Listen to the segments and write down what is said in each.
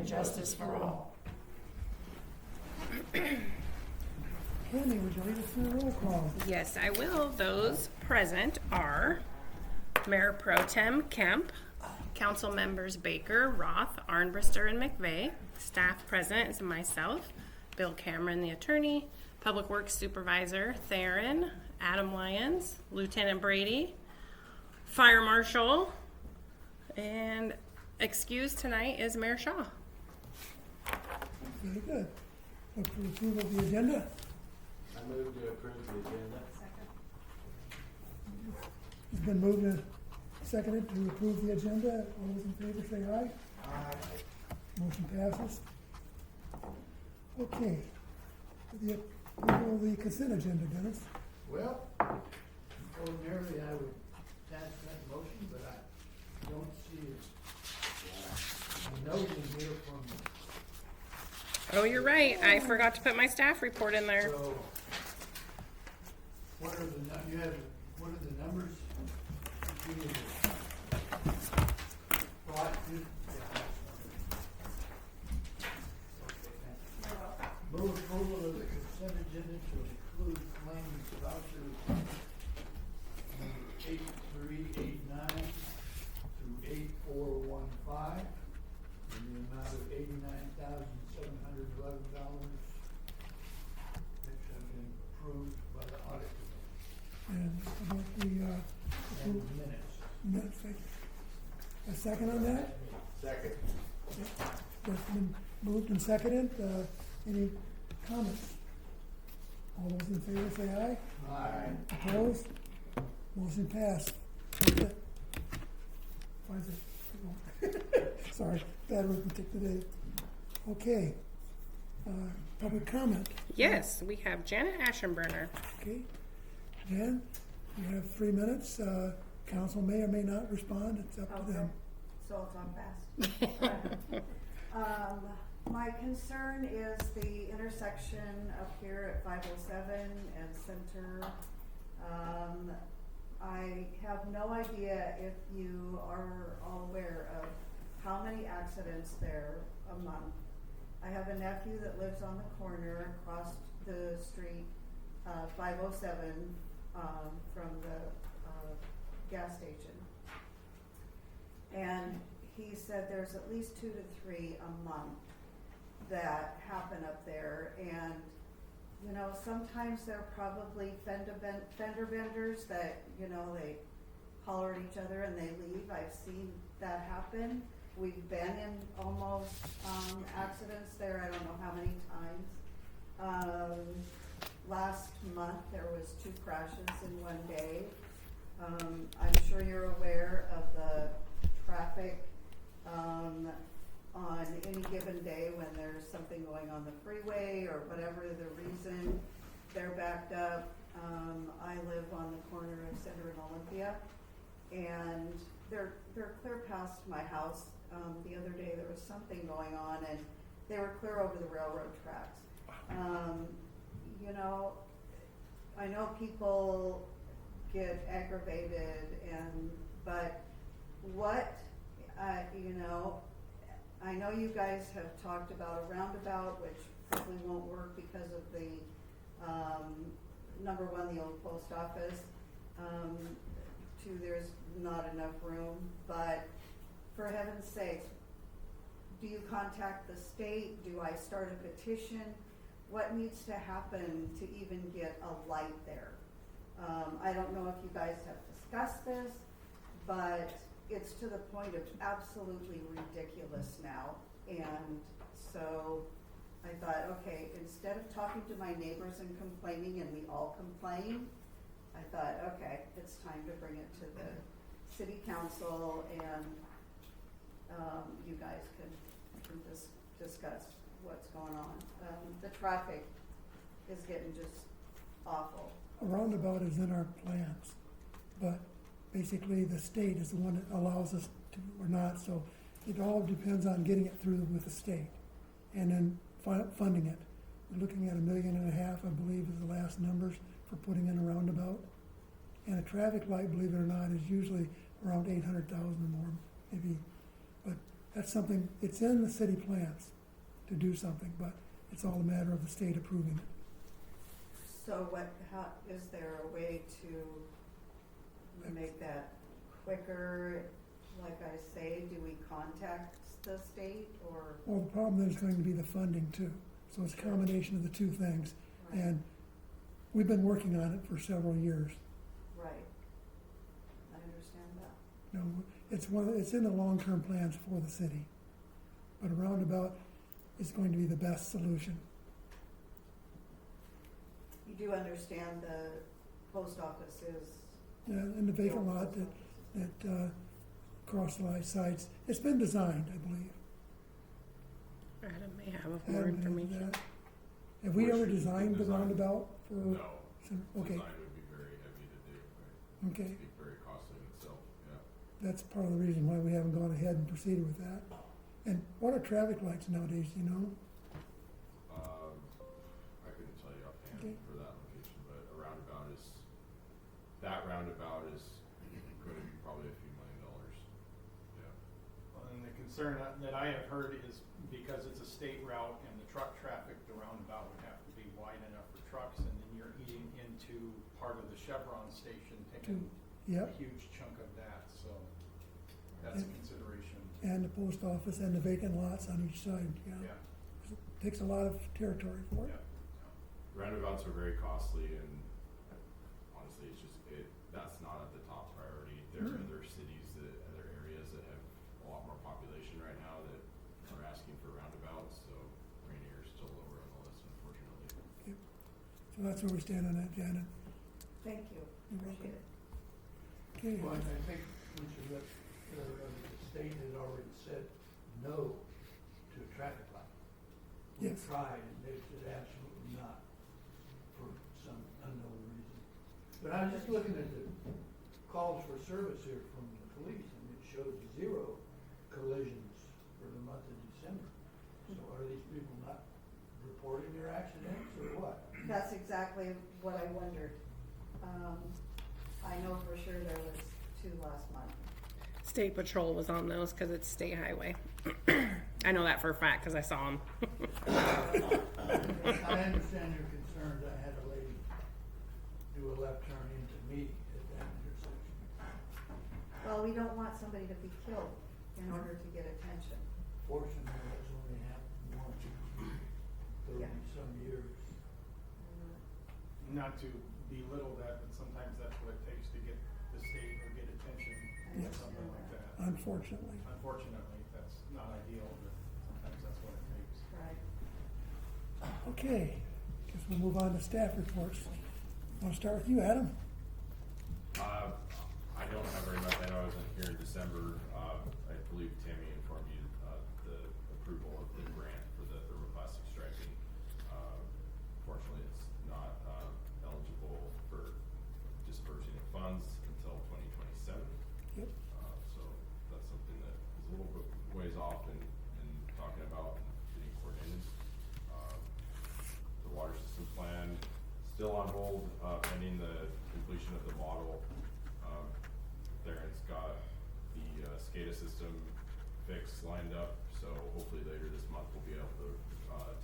and justice for all. Candy, would you lead us through the roll call? Yes, I will. Those present are Mayor Pro Tem Kemp, Council Members Baker, Roth, Arnbrister, and McVeigh. Staff present is myself, Bill Cameron, the attorney, Public Works Supervisor Theron, Adam Lyons, Lieutenant Brady, Fire Marshal, and excused tonight is Mayor Shaw. Very good. Look for approval of the agenda. I move to approve the agenda. It's been moved and seconded to approve the agenda. All those in favor say aye. Aye. Motion passes. Okay. The approval of the consent agenda, Dennis. Well, ordinarily I would pass that motion, but I don't see a note in here from, Oh, you're right. I forgot to put my staff report in there. so what are what are the numbers? Give me the- Oh, I do- yeah. Move approval of the consent agenda to include claims vouchers 8389 through 8415 in the amount of $89,711, which have been approved by the audit committee. And about the And the minutes. minutes, thank you. A second on that? Second. That's been moved and seconded. Any comments? All those in favor say aye. Aye. Opposed? Motion passed. 5-0. Sorry, bad arithmetic today. Okay. Public comment. Yes, we have Janet Ashenburner. Okay. Jan, you have 3 minutes. Council may or may not respond. It's up to them. So I'll talk fast. My concern is the intersection up here at 507 and Center. I have no idea if you are all aware of how many accidents there a month. I have a nephew that lives on the corner across the street, 507, from the gas station. And he said there's at least 2 to 3 a month that happen up there. And, you know, sometimes they're probably fender benders that, you know, they holler at each other and they leave. I've seen that happen. We've been in almost accidents there, I don't know how many times. Last month there was 2 crashes in one day. I'm sure you're aware of the traffic on any given day when there's something going on the freeway or whatever the reason, they're backed up. I live on the corner of Center and Olympia, and they're clear past my house. The other day there was something going on, and they were clear over the railroad tracks. You know, I know people get aggravated, but what, you know, I know you guys have talked about a roundabout, which probably won't work because of the, number one, the old post office. 2, there's not enough room, but for heaven's sakes, do you contact the state? Do I start a petition? What needs to happen to even get a light there? I don't know if you guys have discussed this, but it's to the point of absolutely ridiculous now. And so I thought, okay, instead of talking to my neighbors and complaining, and we all complain, I thought, okay, it's time to bring it to the city council, and you guys can discuss what's going on. The traffic is getting just awful. A roundabout is in our plans, but basically the state is the one that allows us to or not, so it all depends on getting it through with the state and then funding it. We're looking at $1.5 million, I believe, is the last numbers for putting in a roundabout. And a traffic light, believe it or not, is usually around 800,000 or more, maybe. But that's something, it's in the city plans to do something, but it's all a matter of the state approving it. So is there a way to make that quicker? Like I say, do we contact the state or? Well, the problem is going to be the funding too. So it's a combination of the two things. Right. And we've been working on it for several years. Right. I understand that. You know, it's in the long-term plans for the city. But a roundabout is going to be the best solution. You do understand the post office is. And the vacant lot that cross the sites, it's been designed, I believe. Adam may have more Adam, information. have we ever Which is designed the design? roundabout for? No, Okay, design would be very heavy to do, right? okay. It'd be very costly in itself, yeah. That's part of the reason why we haven't gone ahead and proceeded with that. And what are traffic lights nowadays, do you know? I couldn't tell you offhand Okay. for that location, but that roundabout is going to be probably a few $1 million. Yeah. Well, and the concern that I have heard is because it's a state route and the truck traffic, the roundabout would have to be wide enough for trucks, and then you're eating into part of the Chevron station, taking a Yep, huge chunk of that, so that's a consideration. and the post office and the vacant lots on each side, Yeah, Takes a lot of territory for yeah. it. Roundabouts are very costly, and honestly, that's not at the top priority. There are other cities other areas that have a lot more population right now that are asking for roundabouts, so Rainier is still lower on the list, unfortunately. So that's where we stand on that, Janet. Thank you. You're Appreciate it. Okay, Well, and I think we should let everybody, the state has already said no to a traffic light. We Yes. tried, and they said absolutely not, for some unknown reason. But I was just looking at the calls for service here from the police, and it shows 0 collisions for the month of December. So are these people not reporting their accidents, or what? That's exactly what I wondered. I know for sure there was 2 last month. State Patrol was on those because it's state highway. I know that for a fact because I saw them. I understand your concerns. I had a lady do a left turn into me at that intersection. Well, we don't want somebody to be killed in order to get attention. Fortunately, that's only happened once in 30-some years. Not to belittle that, but sometimes that's what it takes to get the state or get attention or Yes. something like that. unfortunately. Unfortunately, that's not ideal, but sometimes that's what it takes. Right. Okay, guess we'll move on to staff reports. Want to start with you, Adam? I don't have very much. I know I wasn't here in December. I believe Tammy informed you the approval of the grant for the thermoplastic striping. Fortunately, it's not eligible for dispersing of funds until 2027. Yep. So that's something that is a little bit ways off in talking about and getting coordinated. The water system plan still on hold, pending the completion of the model. Darren's got the SCADA system fixed, lined up, so hopefully later this month we'll be able to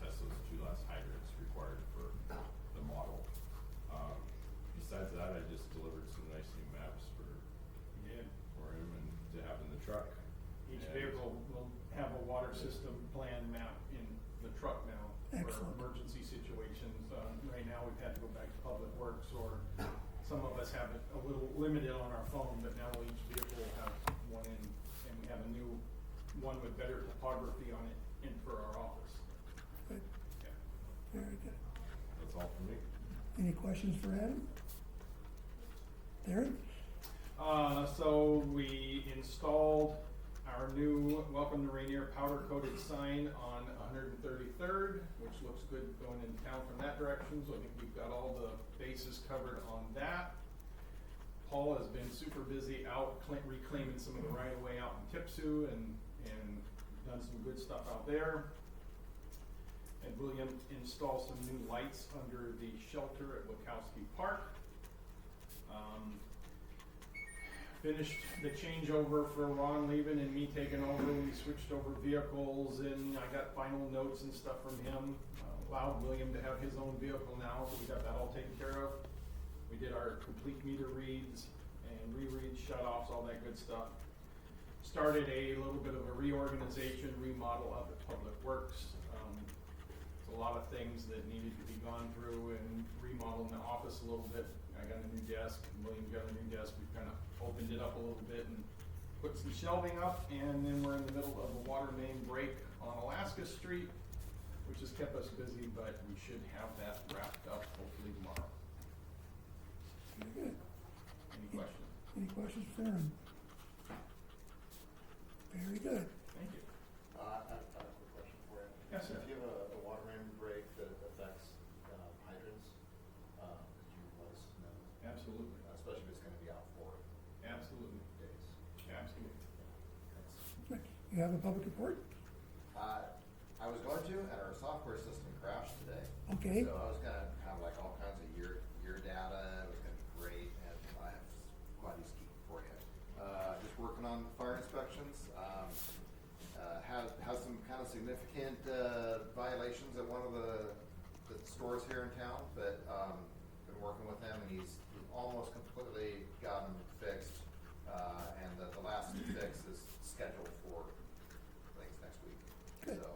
test those 2 last hydrants required for the model. Besides that, I just delivered some nice new maps for Yeah. him and to have in the truck. Each And- vehicle will have a water system plan map in the truck now for Excellent. emergency situations. Right now, we've had to go back to Public Works, or some of us have it a little limited on our phone, but now each vehicle will have one in, and we have a new one with better topography on it in for our office. Good. Yeah. Very good. That's all for me. Any questions for Adam? Darren? So we installed our new Welcome to Rainier powder coated sign on 133rd, which looks good going into town from that direction. So I think we've got all the bases covered on that. Paul has been super busy out reclaiming some of the right of way out in Tipsoo and done some good stuff out there. And William installed some new lights under the shelter at Wachowski Park. finished the changeover for Ron leaving and me taking over. We switched over vehicles and I got final notes and stuff from him. Allowed William to have his own vehicle now, so we got that all taken care of. We did our complete meter reads and rereads, shut-offs, all that good stuff. Started a little bit of a reorganization, remodel up at Public Works. It's a lot of things that needed to be gone through and remodeling the office a little bit. I got a new desk, William got a new desk. We've kind of opened it up a little bit and put some shelving up, and then we're in the middle of a water main break on Alaska Street, which has kept us busy, but we should have that wrapped up hopefully tomorrow. Very good. Any questions? Any questions for Aaron? Very good. Thank you. I have a quick question for you. Yes, sir. If you have a water main break that affects hydrants, could you let us know? Absolutely. Especially if it's gonna be out for Absolutely. days. Absolutely. Thanks. Right. You have a public report? I was going to, and our software system crashed today. Okay. So I was gonna have like all kinds of year data, it was gonna be great, and I have quite a scheme for you. Just working on fire inspections, has some kind of significant, violations at one of the stores here in town, but, been working with him, and he's almost completely got them fixed. And the last fix is scheduled for, I think it's next week. Good. So,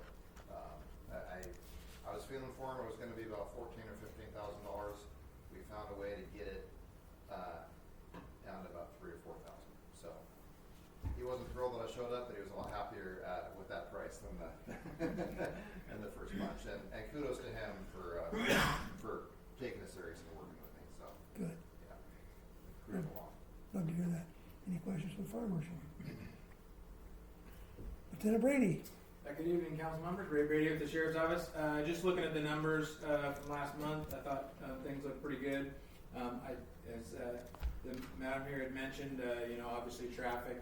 I was feeling for him, it was gonna be about $14,000 or $15,000. We found a way to get it, down to about $3,000 or $4,000. So, he wasn't thrilled that I showed up, but he was a lot happier, with that price than in the first bunch. And kudos to him for taking it serious and working with me, so, Good. yeah. Cruise along. Love to hear that. Any questions for the fire marshal? Lieutenant Brady? Good evening, council members. Ray Brady with the Sheriff's Office. Just looking at the numbers from last month, I thought things looked pretty good. As the madam here had mentioned, obviously traffic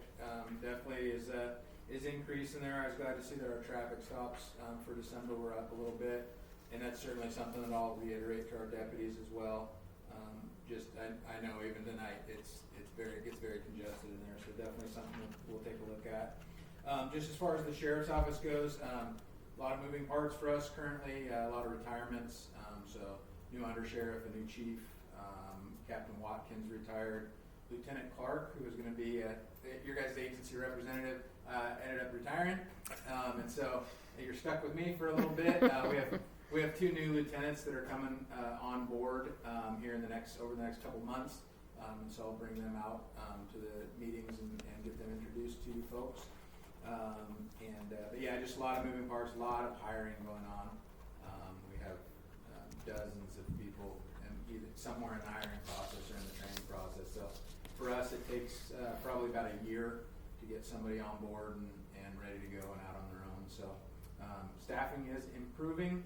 definitely is increasing there. I was glad to see that our traffic stops for December were up a little bit, and that's certainly something that I'll reiterate to our deputies as well. I know even tonight it gets very congested in there, so definitely something we'll take a look at. Just as far as the sheriff's office goes, a lot of moving parts for us currently, a lot of retirements. So new undersheriff, a new chief, Captain Watkins retired, Lieutenant Clark, who was going to be your guys' agency representative, ended up retiring, and so you're stuck with me for a little bit. We have two new lieutenants that are coming on board here over the next couple months, and so I'll bring them out to the meetings and get them introduced to you folks. But yeah, just a lot of moving parts, a lot of hiring going on. We have dozens of people, and either somewhere in the hiring process or in the training process. So for us, it takes probably about a year to get somebody on board and ready to go and out on their own. So staffing is improving,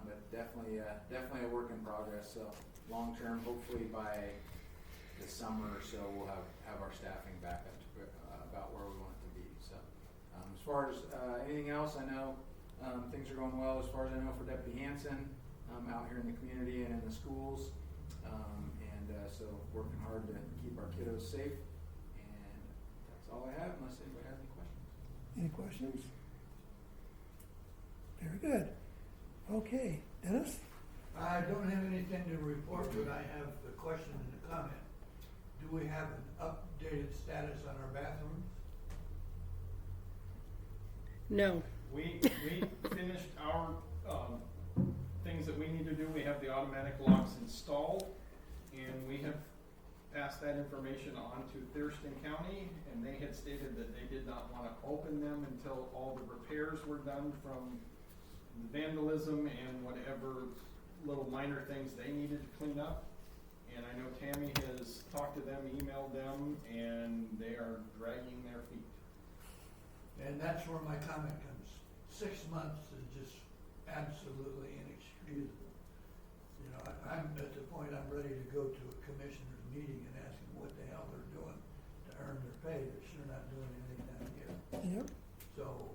but definitely a work in progress. So long term, hopefully by the summer or so, we'll have our staffing back up to about where we want it to be. So as far as anything else, I know things are going well as far as I know for Deputy Hansen out here in the community and in the schools. So working hard to keep our kiddos safe. And that's all I have unless anybody has any questions. Any questions? Very good. Okay, Dennis? I don't have anything to report, but I have a question and a comment. Do we have an updated status on our bathrooms? No. We finished our things that we need to do. We have the automatic locks installed, and we have passed that information on to Thurston County, and they had stated that they did not want to open them until all the repairs were done from the vandalism and whatever little minor things they needed to clean up. And I know Tammy has talked to them, emailed them, and they are dragging their feet. And that's where my comment comes. 6 months is just absolutely inexcusable. I'm at the point I'm ready to go to a commissioner's meeting and ask them what the hell they're doing to earn their pay. They're sure not doing anything down here. Yep. So